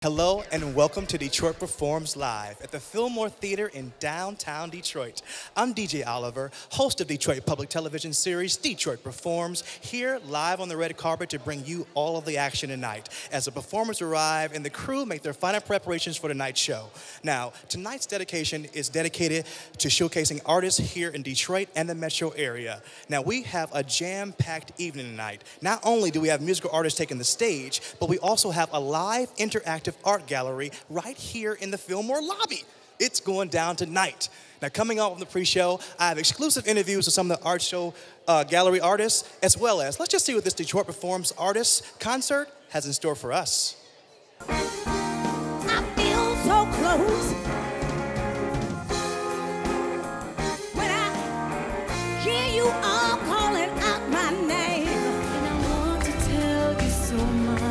Hello and welcome to Detroit Performs Live at the Fillmore Theater in downtown Detroit. I'm DJ Oliver, host of Detroit Public Television series Detroit Performs, here live on the red carpet to bring you all of the action tonight as the performers arrive and the crew make their final preparations for tonight's show. Now, tonight's dedication is dedicated to showcasing artists here in Detroit and the metro area. Now, we have a jam-packed evening tonight. Not only do we have musical artists taking the stage, but we also have a live interactive art gallery right here in the Fillmore lobby. It's going down tonight. Now, coming up on the pre-show, I have exclusive interviews with some of the art show gallery artists, as well as, let's just see what this Detroit Performs artists concert has in store for us. I feel so close when I hear you all calling out my name, and I want to tell you so much.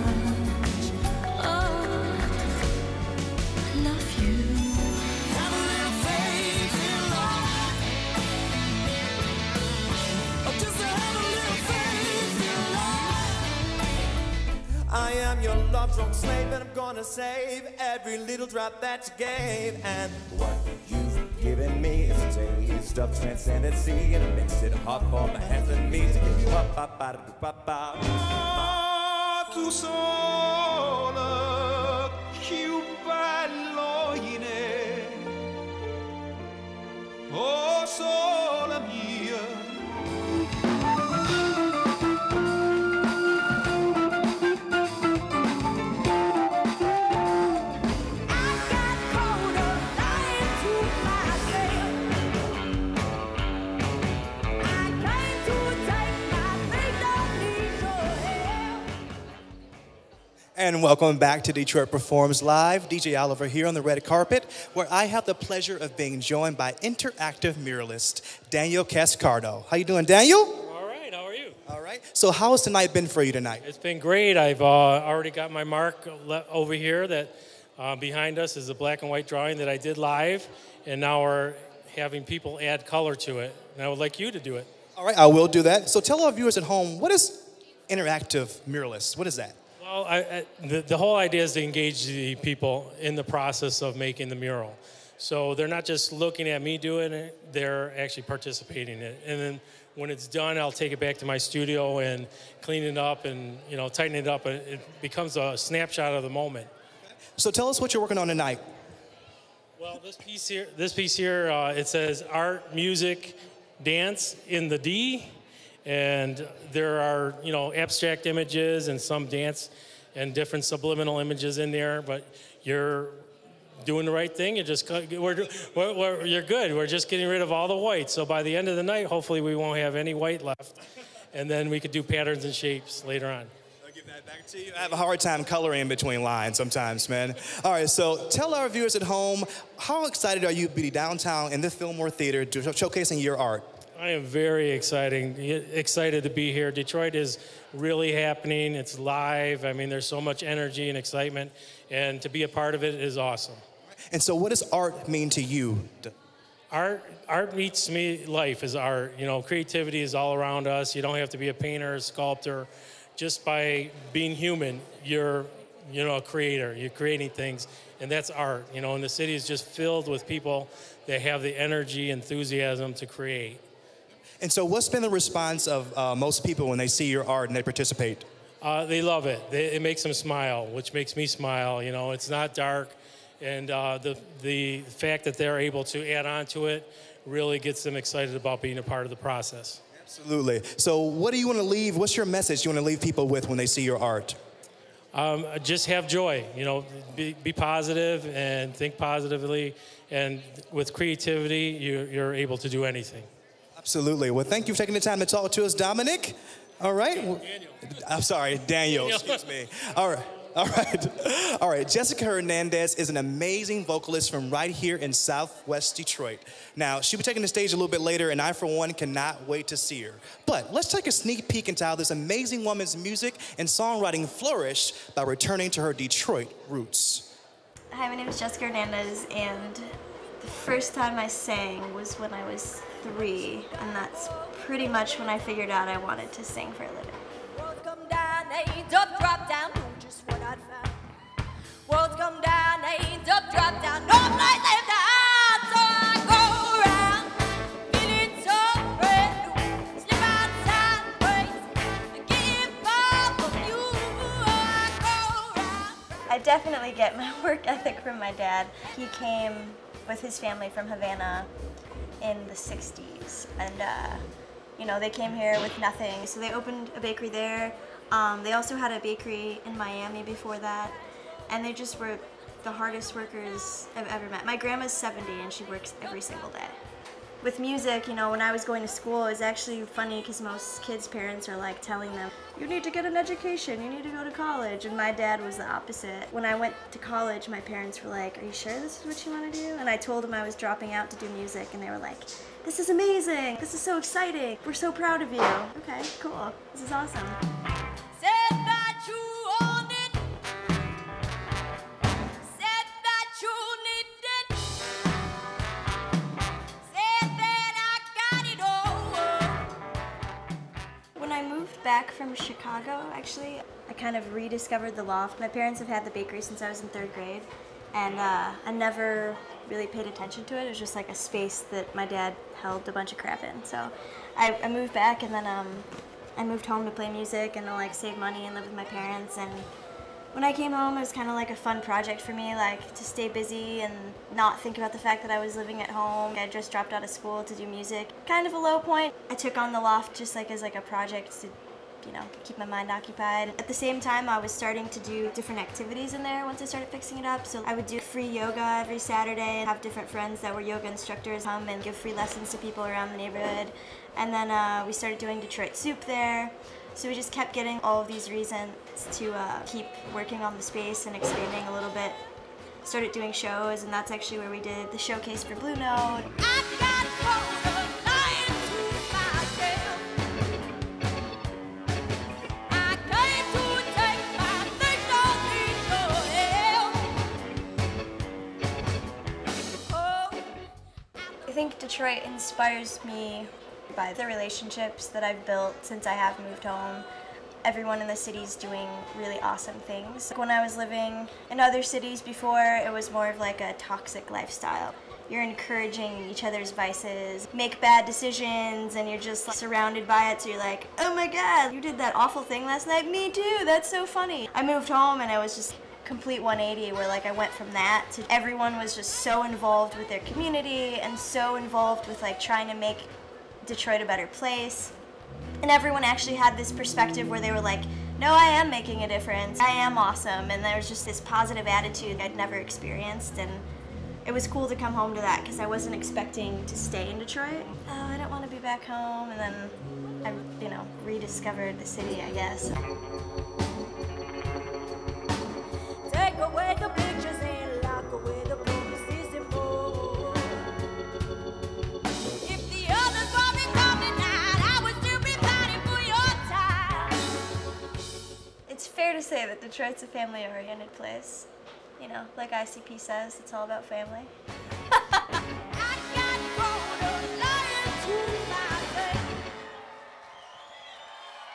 I am your love-drunk slave, and I'm gonna save every little drop that you gave. And what you've given me is a taste of transcendency, and it makes it hard for my hands and me to give you up, up, out of the pop, out. Tu sola più bello in oh sola mia. And welcome back to Detroit Performs Live. DJ Oliver here on the red carpet, where I have the pleasure of being joined by interactive muralist Daniel Cascardo. How you doing, Daniel? All right, how are you? All right. So how has tonight been for you tonight? It's been great. I've already got my mark over here that behind us is a black and white drawing that I did live, and now we're having people add color to it. And I would like you to do it. All right, I will do that. So tell our viewers at home, what is interactive muralist? What is that? Well, the whole idea is to engage the people in the process of making the mural. So they're not just looking at me doing it, they're actually participating in it. And then when it's done, I'll take it back to my studio and clean it up and, you know, tighten it up. And it becomes a snapshot of the moment. So tell us what you're working on tonight. Well, this piece here, it says art, music, dance in the D. And there are, you know, abstract images and some dance and different subliminal images in there, but you're doing the right thing. You're good. We're just getting rid of all the white. So by the end of the night, hopefully we won't have any white left. And then we could do patterns and shapes later on. I'll give that back to you. I have a hard time coloring in between lines sometimes, man. All right, so tell our viewers at home, how excited are you to be downtown in the Fillmore Theater showcasing your art? I am very excited to be here. Detroit is really happening. It's live. I mean, there's so much energy and excitement, and to be a part of it is awesome. And so what does art mean to you? Art meets me, life is art. You know, creativity is all around us. You don't have to be a painter, a sculptor. Just by being human, you're, you know, a creator. You're creating things, and that's art. You know, and the city is just filled with people that have the energy, enthusiasm to create. And so what's been the response of most people when they see your art and they participate? They love it. It makes them smile, which makes me smile. You know, it's not dark. And the fact that they're able to add on to it really gets them excited about being a part of the process. Absolutely. So what do you want to leave? What's your message you want to leave people with when they see your art? Just have joy. You know, be positive and think positively. And with creativity, you're able to do anything. Absolutely. Well, thank you for taking the time to talk to us, Dominic. All right. Daniel. I'm sorry, Daniel. Excuse me. All right. All right. All right. Jessica Hernandez is an amazing vocalist from right here in Southwest Detroit. Now, she'll be taking the stage a little bit later, and I, for one, cannot wait to see her. But let's take a sneak peek into how this amazing woman's music and songwriting flourished by returning to her Detroit roots. Hi, my name is Jessica Hernandez, and the first time I sang was when I was 3, and that's pretty much when I figured out I wanted to sing for a living. World's come down, ain't up, drop down, know just what I'd found. World's drop down, no place left to hide. So I go around, feeling so brand new. Slip outside, praise, give up on you. I go around. I definitely get my work ethic from my dad. He came with his family from Havana in the 60s, and you know, they came here with nothing, so they opened a bakery there. They also had a bakery in Miami before that, and they just were the hardest workers I've ever met. My grandma's 70 and she works every single day. With music, you know, when I was going to school, it's actually funny because most kids' parents are like telling them, you need to get an education, you need to go to college, and my dad was the opposite. When I went to college, my parents were like, are you sure this is what you want to do? And I told them I was dropping out to do music, and they were like, this is amazing, this is so exciting, we're so proud of you. Okay, cool, this is awesome. Said that you owned it. Said that you need it. Said that I got it all. When I moved back from Chicago, actually, I kind of rediscovered the loft. My parents have had the bakery since I was in 3rd grade, and I never really paid attention to it. It was just like a space that my dad held a bunch of crap in. So I moved back, and then I moved home to play music and to like save money and live with my parents. And when I came home, it was kind of like a fun project for me, like to stay busy and not think about the fact that I was living at home. I just dropped out of school to do music. Kind of a low point. I took on the loft just like as like a project to, you know, keep my mind occupied. At the same time, I was starting to do different activities in there once I started fixing it up. So I would do free yoga every Saturday and have different friends that were yoga instructors come and give free lessons to people around the neighborhood. And then we started doing Detroit Soup there. So we just kept getting all of these reasons to keep working on the space and expanding a little bit. Started doing shows, and that's actually where we did the showcase for Blue Note. I got closer, lying to myself. I came to take my things, don't need no help. Oh. I think Detroit inspires me by the relationships that I've built since I have moved home. Everyone in the city's doing really awesome things. When I was living in other cities before, it was more of like a toxic lifestyle. You're encouraging each other's vices, make bad decisions, and you're just like, surrounded by it, so you're like, oh my god, you did that awful thing last night? Me too, that's so funny. I moved home and it was just complete 180 where like I went from that to everyone was just so involved with their community and so involved with like trying to make Detroit a better place. And everyone actually had this perspective where they were like, no, I am making a difference, I am awesome, and there was just this positive attitude I'd never experienced, and it was cool to come home to that because I wasn't expecting to stay in Detroit. Oh, I don't want to be back home, and then I, you know, rediscovered the city, I guess. Take away the pictures and lock away the promises and more. If the others weren't coming out, I would still be fighting for your time. It's fair to say that Detroit's a family-oriented place. You know, like ICP says, it's all about family. I got caught lying to myself.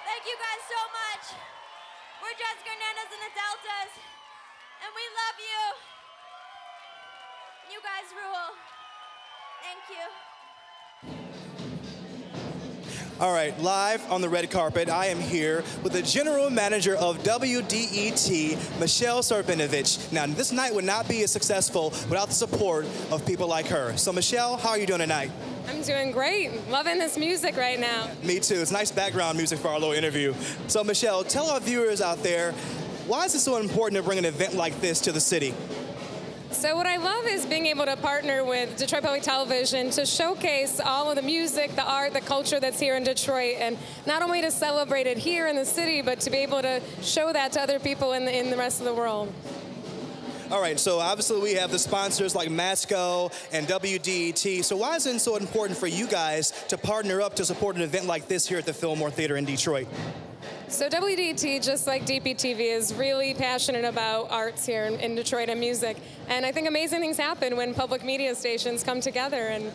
Thank you guys so much. We're Jessica Hernandez and the Deltas, and we love you. You guys rule. Thank you. All right, live on the red carpet, I am here with the general manager of WDET, Michelle Serpinovich. Now, this night would not be as successful without the support of people like her. So, Michelle, how are you doing tonight? I'm doing great. Loving this music right now. Me too. It's nice background music for our little interview. So, Michelle, tell our viewers out there, why is it so important to bring an event like this to the city? So what I love is being able to partner with Detroit Public Television to showcase all of the music, the art, the culture that's here in Detroit, and not only to celebrate it here in the city, but to be able to show that to other people in the rest of the world. All right, so obviously we have the sponsors like Masco and WDET. So why is it so important for you guys to partner up to support an event like this here at the Fillmore Theater in Detroit? So WDET, just like DPTV, is really passionate about arts here in Detroit and music. And I think amazing things happen when public media stations come together. And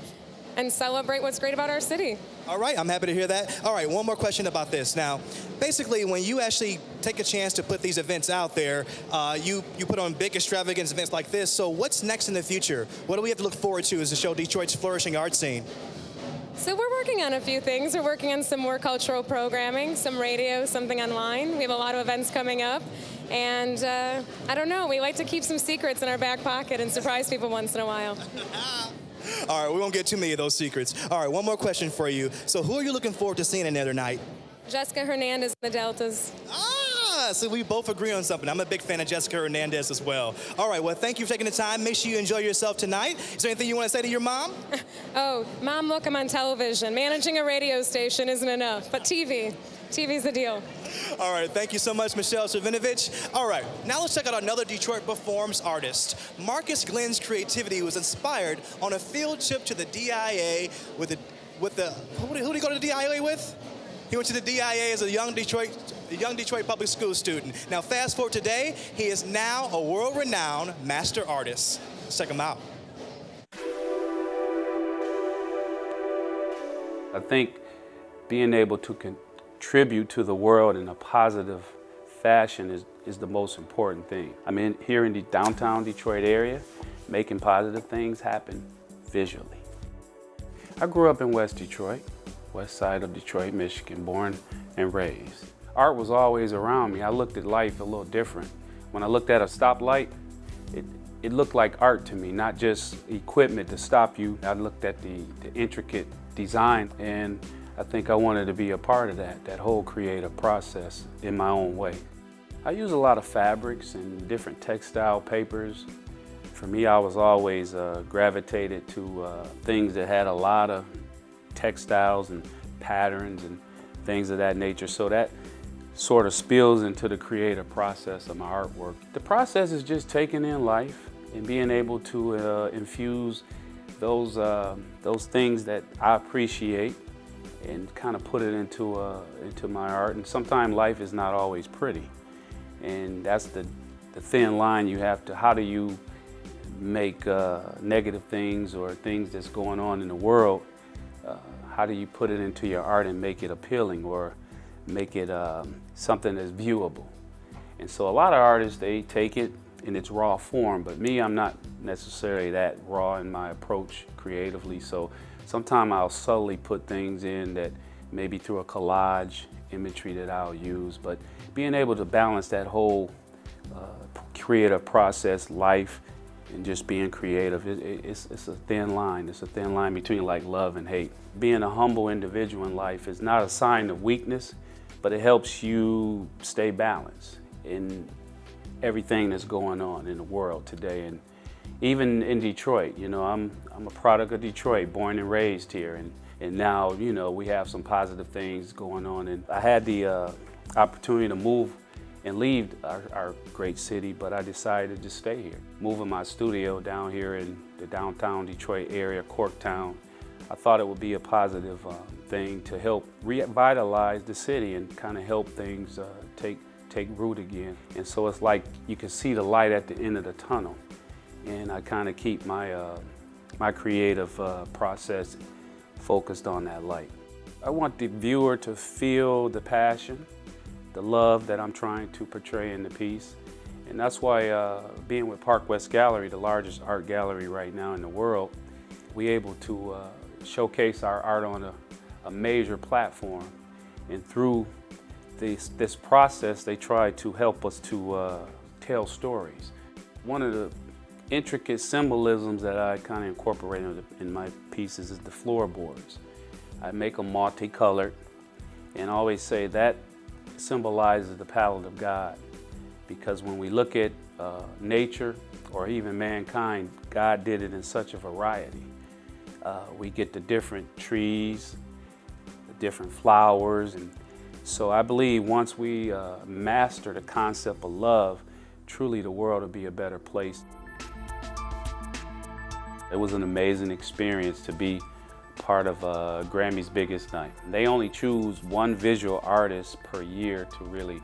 and celebrate what's great about our city. All right, I'm happy to hear that. All right, one more question about this. Now, basically, when you actually take a chance to put these events out there, you put on big extravagant events like this. So what's next in the future? What do we have to look forward to as to show Detroit's flourishing art scene? So we're working on a few things. We're working on some more cultural programming, some radio, something online. We have a lot of events coming up. And I don't know, we like to keep some secrets in our back pocket and surprise people once in a while. All right, we won't get too many of those secrets. All right, one more question for you. So who are you looking forward to seeing another night? Jessica Hernandez in the Deltas. So we both agree on something. I'm a big fan of Jessica Hernandez as well. All right, well, thank you for taking the time. Make sure you enjoy yourself tonight. Is there anything you want to say to your mom? Oh, Mom, look, I'm on television. Managing a radio station isn't enough, but TV's the deal. All right, thank you so much, Michelle Servinovich. All right, now let's check out another Detroit Performs artist. Marcus Glenn's creativity was inspired on a field trip to the DIA who did he go to the DIA with? He went to the DIA as a young Detroit public school student. Now, fast forward today, he is now a world-renowned master artist. Let's check him out. I think being able to contribute to the world in a positive fashion is the most important thing. I mean, here in the downtown Detroit area, making positive things happen visually. I grew up in West Detroit, west side of Detroit, Michigan, born and raised. Art was always around me. I looked at life a little different. When I looked at a stoplight, it looked like art to me, not just equipment to stop you. I looked at the intricate design, and I think I wanted to be a part of that whole creative process in my own way. I use a lot of fabrics and different textile papers. For me, I was always gravitated to things that had a lot of textiles and patterns and things of that nature. So that sort of spills into the creative process of my artwork. The process is just taking in life and being able to infuse those things that I appreciate and kind of put it into my art. And sometimes life is not always pretty, and that's the thin line you have to. How do you make negative things or things that's going on in the world? How do you put it into your art and make it appealing or make it something that's viewable? And so a lot of artists, they take it in its raw form, but me, I'm not necessarily that raw in my approach creatively. So sometimes I'll subtly put things in that maybe through a collage imagery that I'll use, but being able to balance that whole creative process, life, and just being creative, it's a thin line. It's a thin line between like love and hate. Being a humble individual in life is not a sign of weakness, but it helps you stay balanced in everything that's going on in the world today. And even in Detroit, you know, I'm a product of Detroit, born and raised here, and now, you know, we have some positive things going on. And I had the opportunity to move and leave our great city, but I decided to stay here. Moving my studio down here in the downtown Detroit area, Corktown, I thought it would be a positive thing to help revitalize the city and kind of help things take root again. And so it's like you can see the light at the end of the tunnel, and I kind of keep my my creative process focused on that light. I want the viewer to feel the passion, the love that I'm trying to portray in the piece. And that's why being with Park West Gallery, the largest art gallery right now in the world, we're able to showcase our art on a major platform. And through this process, they try to help us to tell stories. One of the intricate symbolisms that I kind of incorporate in my pieces is the floorboards. I make them multicolored, and I always say that symbolizes the palette of God, because when we look at nature or even mankind, God did it in such a variety. We get the different trees, the different flowers, and so I believe once we master the concept of love, truly the world will be a better place. It was an amazing experience to be part of Grammy's Biggest Night. They only choose one visual artist per year to really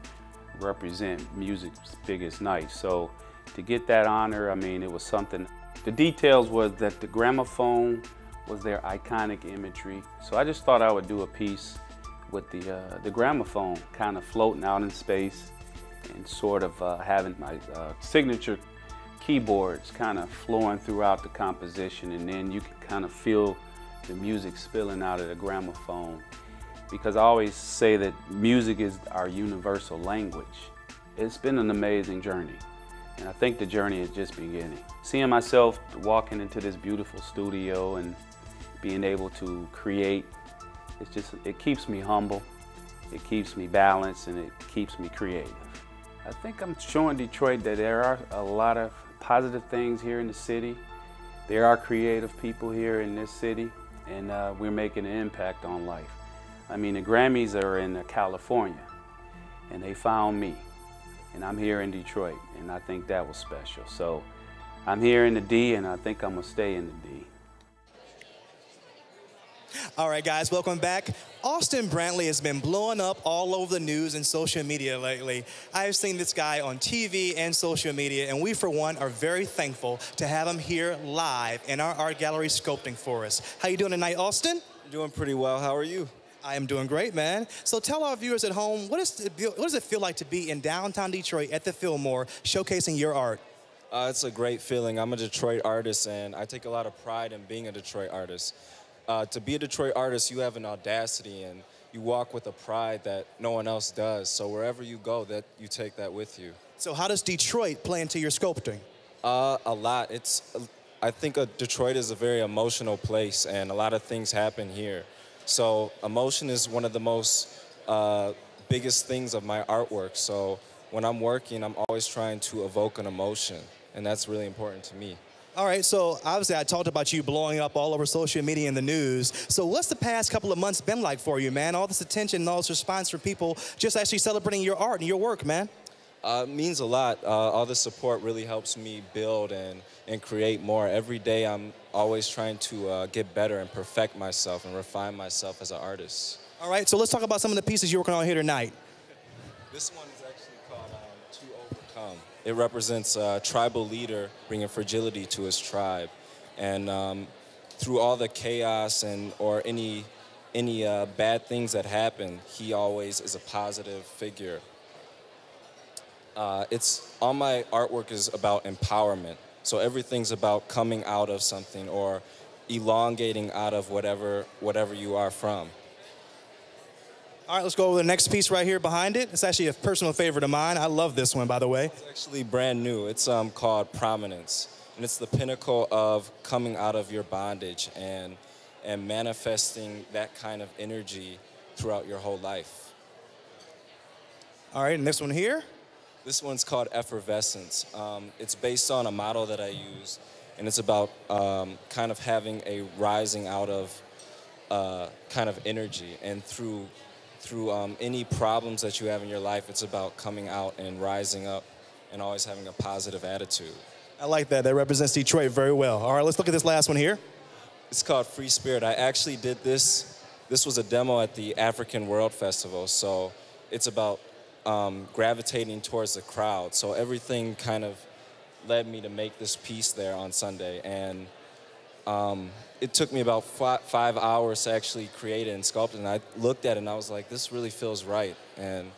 represent music's biggest night. So to get that honor, I mean, it was something. The details was that the gramophone was their iconic imagery. So I just thought I would do a piece with the gramophone kind of floating out in space and sort of having my signature keyboards kind of flowing throughout the composition, and then you can kind of feel the music spilling out of the gramophone. Because I always say that music is our universal language. It's been an amazing journey, and I think the journey is just beginning. Seeing myself walking into this beautiful studio and being able to create, it keeps me humble, it keeps me balanced, and it keeps me creative. I think I'm showing Detroit that there are a lot of positive things here in the city. There are creative people here in this city, and we're making an impact on life. I mean, the Grammys are in California, and they found me, and I'm here in Detroit, and I think that was special. So I'm here in the D, and I think I'm gonna stay in the D. All right, guys, welcome back. Austin Brantley has been blowing up all over the news and social media lately. I've seen this guy on TV and social media, and we, for one, are very thankful to have him here live in our art gallery sculpting for us. How you doing tonight, Austin? Doing pretty well. How are you? I am doing great, man. So tell our viewers at home, what does it feel like to be in downtown Detroit at the Fillmore showcasing your art? It's a great feeling. I'm a Detroit artist, and I take a lot of pride in being a Detroit artist. To be a Detroit artist, you have an audacity, and you walk with a pride that no one else does. So wherever you go, that you take that with you. So how does Detroit play into your sculpting? A lot. I think Detroit is a very emotional place, and a lot of things happen here. So emotion is one of the most biggest things of my artwork. So when I'm working, I'm always trying to evoke an emotion, and that's really important to me. All right, so obviously I talked about you blowing up all over social media and the news. So what's the past couple of months been like for you, man? All this attention and all this response from people just actually celebrating your art and your work, man. It means a lot. All the support really helps me build and create more. Every day I'm always trying to get better and perfect myself and refine myself as an artist. All right, so let's talk about some of the pieces you're working on here tonight. This one is actually called To Overcome. It represents a tribal leader bringing fragility to his tribe. And through all the chaos or any bad things that happen, he always is a positive figure. All my artwork is about empowerment. So everything's about coming out of something or elongating out of whatever you are from. All right, let's go over the next piece right here behind it. It's actually a personal favorite of mine. I love this one, by the way. It's actually brand new. It's called Prominence. And it's the pinnacle of coming out of your bondage and manifesting that kind of energy throughout your whole life. All right, and this one here? This one's called Effervescence. It's based on a model that I use, and it's about kind of having a rising out of kind of energy. And through any problems that you have in your life, it's about coming out and rising up and always having a positive attitude. I like that. That represents Detroit very well. All right, let's look at this last one here. It's called Free Spirit. I actually did this. This was a demo at the African World Festival, so it's about gravitating towards the crowd. So everything kind of led me to make this piece there on Sunday. And it took me about 5 hours to actually create it and sculpt it. And I looked at it and I was like, this really feels right. And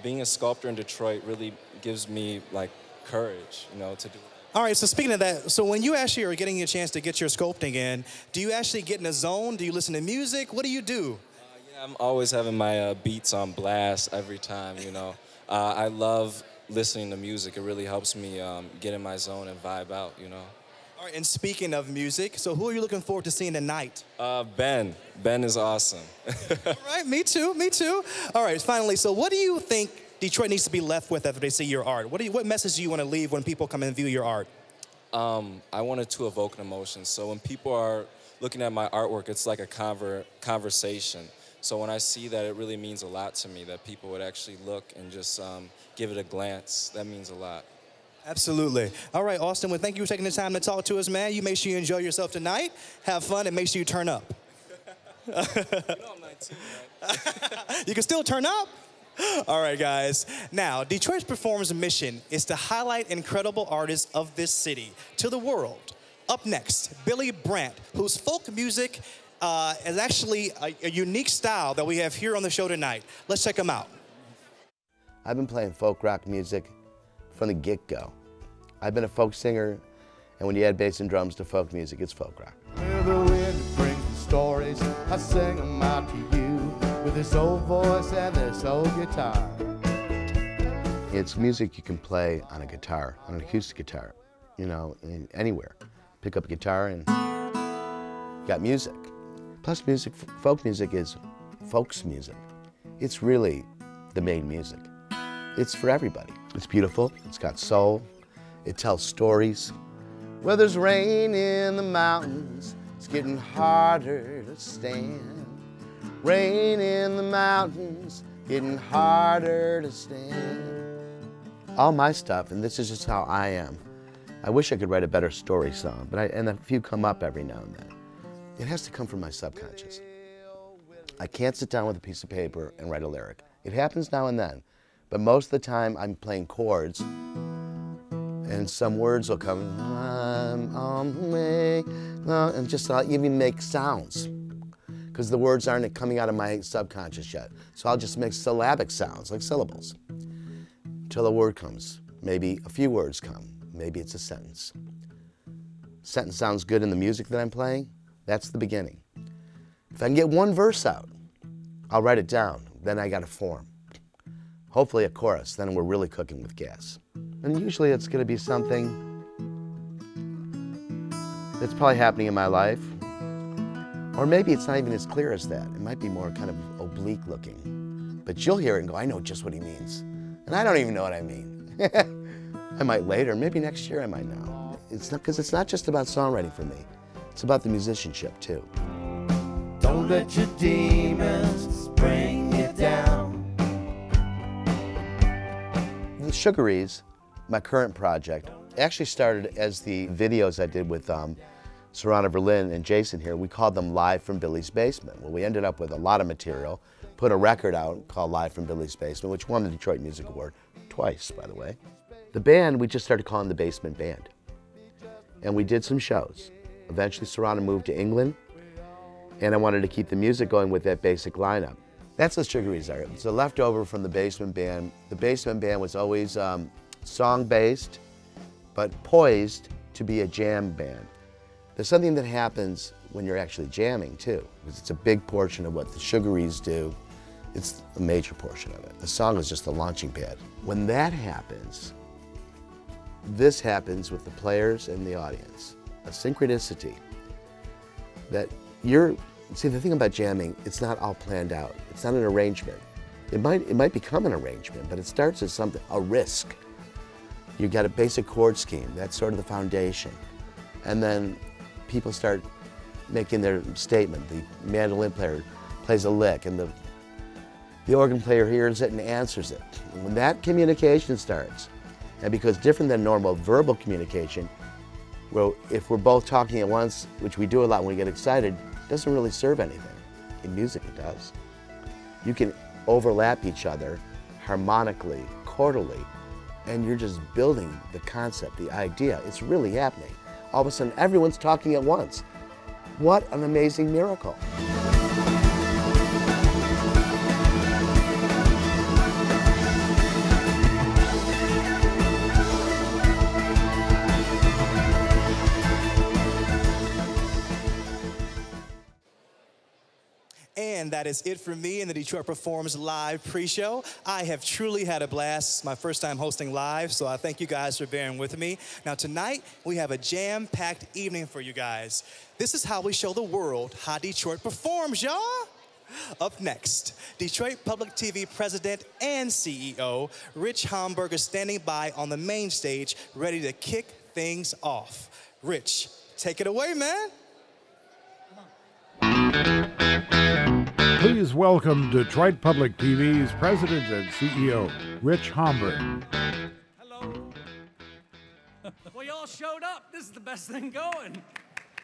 being a sculptor in Detroit really gives me like courage, you know, to do it. All right, so speaking of that, so when you actually are getting a chance to get your sculpting in, do you actually get in a zone? Do you listen to music? What do you do? Yeah, I'm always having my beats on blast every time, you know. I love listening to music. It really helps me get in my zone and vibe out, you know. All right, and speaking of music, so who are you looking forward to seeing tonight? Ben. Ben is awesome. All right, me too, me too. All right, finally, so what do you think Detroit needs to be left with after they see your art? What message do you want to leave when people come and view your art? I wanted to evoke an emotion. So when people are looking at my artwork, it's like a conversation. So when I see that, it really means a lot to me that people would actually look and just give it a glance. That means a lot. Absolutely. All right, Austin, well, thank you for taking the time to talk to us, man. You make sure you enjoy yourself tonight, have fun, and make sure you turn up. You know I'm 19, right? You can still turn up? All right, guys. Now, Detroit Perform's mission is to highlight incredible artists of this city to the world. Up next, Billy Brandt, whose folk music is actually a unique style that we have here on the show tonight. Let's check him out. I've been playing folk rock music from the get-go. I've been a folk singer, and when you add bass and drums to folk music, it's folk rock. Well, the wind brings the stories, I sing them out to you with this old voice and this old guitar. It's music you can play on a guitar, on an acoustic guitar, you know, anywhere. Pick up a guitar and you got music. Plus music, folk music is folks music. It's really the main music. It's for everybody. It's beautiful, it's got soul, it tells stories. Well, there's rain in the mountains, it's getting harder to stand. Rain in the mountains, getting harder to stand. All my stuff, and this is just how I am. I wish I could write a better story song, and a few come up every now and then. It has to come from my subconscious. I can't sit down with a piece of paper and write a lyric. It happens now and then, but most of the time I'm playing chords, and some words will come, I'm on the way, and just I'll even make sounds, because the words aren't coming out of my subconscious yet. So I'll just make syllabic sounds, like syllables, until a word comes. Maybe a few words come. Maybe it's a sentence. Sentence sounds good in the music that I'm playing. That's the beginning. If I can get one verse out, I'll write it down. Then I got a form. Hopefully a chorus. Then we're really cooking with gas. And usually it's going to be something that's probably happening in my life. Or maybe it's not even as clear as that. It might be more kind of oblique looking. But you'll hear it and go, I know just what he means. And I don't even know what I mean. I might later, maybe next year I might know. It's not, because it's not just about songwriting for me. It's about the musicianship too. Don't let your demons bring you down. The Sugaries, my current project, actually started as the videos I did with Serrana Verlin and Jason here. We called them Live from Billy's Basement. Well, we ended up with a lot of material, put a record out called Live from Billy's Basement, which won the Detroit Music Award twice, by the way. The band, we just started calling the Basement Band. And we did some shows. Eventually, Serrana moved to England, and I wanted to keep the music going with that basic lineup. That's what Sugaries are. It's a leftover from the Basement Band. The Basement Band was always song-based, but poised to be a jam band. There's something that happens when you're actually jamming, too, because it's a big portion of what the Sugaries do. It's a major portion of it. The song is just the launching pad. When that happens, this happens with the players and the audience. A synchronicity that see, the thing about jamming, it's not all planned out. It's not an arrangement. It might become an arrangement, but it starts as something, a risk. You got a basic chord scheme, that's sort of the foundation. And then people start making their statement. The mandolin player plays a lick, and the organ player hears it and answers it. And when that communication starts, and because different than normal verbal communication, well, if we're both talking at once, which we do a lot when we get excited, it doesn't really serve anything. In music, it does. You can overlap each other harmonically, chordally, and you're just building the concept, the idea. It's really happening. All of a sudden, everyone's talking at once. What an amazing miracle. And that is it for me in the Detroit Performs Live pre-show. I have truly had a blast. It's my first time hosting live, so I thank you guys for bearing with me. Now tonight, we have a jam-packed evening for you guys. This is how we show the world how Detroit performs, y'all. Up next, Detroit Public TV President and CEO, Rich Homburg, is standing by on the main stage, ready to kick things off. Rich, take it away, man. Please welcome Detroit Public TV's President and CEO, Rich Homburg. Hello. Well, y'all showed up. This is the best thing going.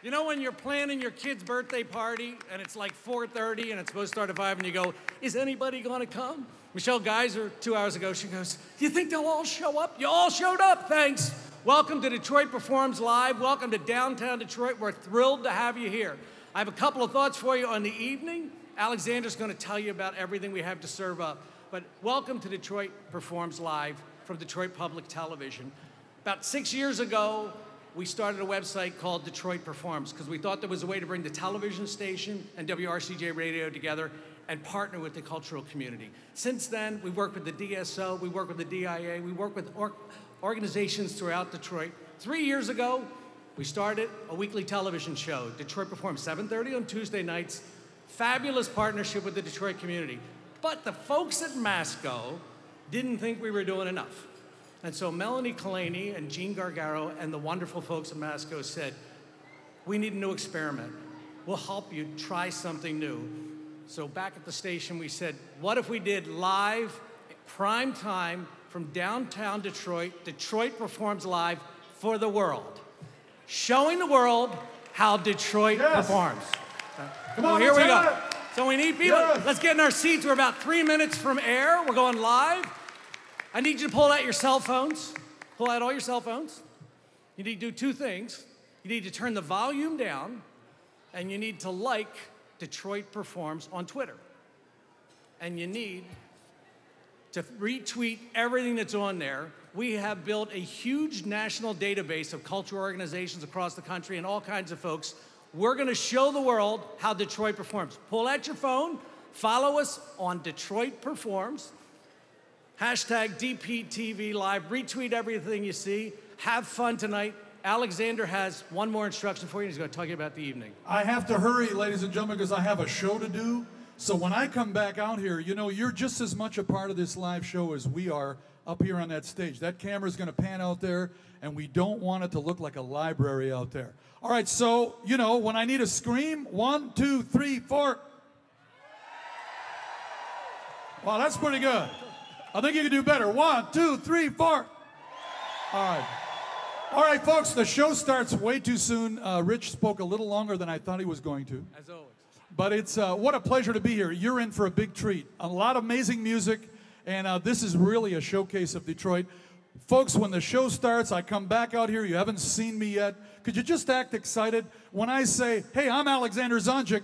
You know when you're planning your kid's birthday party and it's like 4:30 and it's supposed to start at 5 and you go, is anybody gonna come? Michelle Geiser, 2 hours ago, she goes, do you think they'll all show up? You all showed up, thanks. Welcome to Detroit Performs Live. Welcome to downtown Detroit. We're thrilled to have you here. I have a couple of thoughts for you on the evening. Alexander's going to tell you about everything we have to serve up. But welcome to Detroit Performs Live from Detroit Public Television. About 6 years ago, we started a website called Detroit Performs because we thought there was a way to bring the television station and WRCJ radio together and partner with the cultural community. Since then, we work with the DSO, we work with the DIA, we work with organizations throughout Detroit. 3 years ago, we started a weekly television show, Detroit Performs, 7:30 on Tuesday nights. Fabulous partnership with the Detroit community. But the folks at Masco didn't think we were doing enough. And so Melanie Kalani and Gene Gargaro and the wonderful folks at Masco said, we need a new experiment. We'll help you try something new. So back at the station, we said, what if we did live, prime time, from downtown Detroit, Detroit Performs Live for the world. Showing the world how Detroit performs. Come on, here we go. So we need people. Let's get in our seats. We're about 3 minutes from air. We're going live. I need you to pull out your cell phones. Pull out all your cell phones. You need to do two things. You need to turn the volume down, and you need to like Detroit Performs on Twitter. And you need to retweet everything that's on there. We have built a huge national database of cultural organizations across the country and all kinds of folks. We're going to show the world how Detroit performs. Pull out your phone, follow us on Detroit Performs, hashtag DPTV Live, retweet everything you see. Have fun tonight. Alexander has one more instruction for you. He's going to talk to you about the evening. I have to hurry, ladies and gentlemen, because I have a show to do. So when I come back out here, you know, you're just as much a part of this live show as we are up here on that stage. That camera's going to pan out there, and we don't want it to look like a library out there. All right, so, you know, when I need a scream, 1, 2, 3, 4. Wow, that's pretty good. I think you can do better. 1, 2, 3, 4. All right. All right, folks, the show starts way too soon. Rich spoke a little longer than I thought he was going to. As always. But it's what a pleasure to be here. You're in for a big treat. A lot of amazing music, and this is really a showcase of Detroit. Folks, when the show starts, I come back out here. You haven't seen me yet. Could you just act excited when I say, hey, I'm Alexander Zonjic?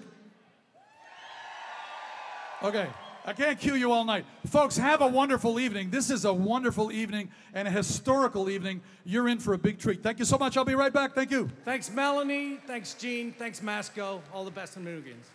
Okay, I can't cue you all night. Folks, have a wonderful evening. This is a wonderful evening and a historical evening. You're in for a big treat. Thank you so much. I'll be right back. Thank you. Thanks, Melanie. Thanks, Gene. Thanks, Masco. All the best in Moogans.